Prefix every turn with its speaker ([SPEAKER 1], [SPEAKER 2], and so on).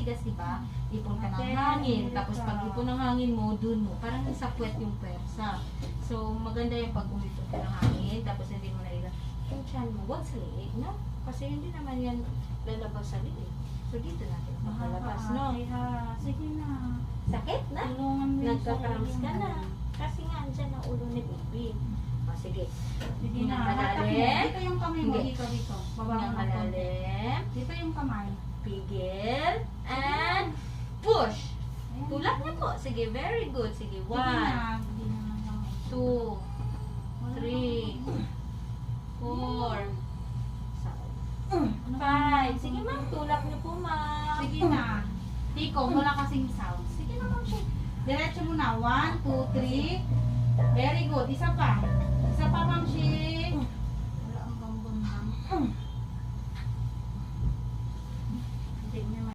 [SPEAKER 1] matigas, di ba? Ipon ka ng hangin. Tapos pag ipon ng hangin mo, dun mo. Parang nasa puwet yung pwersa. So, maganda yung pag umipon ka ng hangin. Tapos hindi mo na yung tiyan mo. Huwag sa liig, no? Kasi hindi naman yan lalabas sa liig. So, dito natin makalabas, no?
[SPEAKER 2] Sige na.
[SPEAKER 1] Sakit na?
[SPEAKER 2] Tulungan mo yung
[SPEAKER 1] Nagka-cramps ka
[SPEAKER 2] sarili
[SPEAKER 1] na.
[SPEAKER 2] mo.
[SPEAKER 1] Kasi nga, andyan ang ulo ni baby. O, sige.
[SPEAKER 2] Sige na.
[SPEAKER 1] Malalim.
[SPEAKER 2] Hatak mo. Dito yung kamay mo.
[SPEAKER 1] Hindi.
[SPEAKER 2] Dito. Baba mo
[SPEAKER 1] Hingang
[SPEAKER 2] ng konti.
[SPEAKER 1] malalim.
[SPEAKER 2] Dito yung kamay.
[SPEAKER 1] Pigil. And push.
[SPEAKER 2] Ayan.
[SPEAKER 1] Tulak niyo po. Sige, very good. Sige,
[SPEAKER 2] Sige
[SPEAKER 1] 1,
[SPEAKER 2] na. Hindi na lang.
[SPEAKER 1] 2, 3, 4, 5. Sige, ma'am. Tulak niyo po, ma'am.
[SPEAKER 2] Sige na. Tiko, wala kasing sound. Sige na, ma'am. Diretso mo na. 1, 2, 3. Very good. Isa pa. Isa pa, ma'am.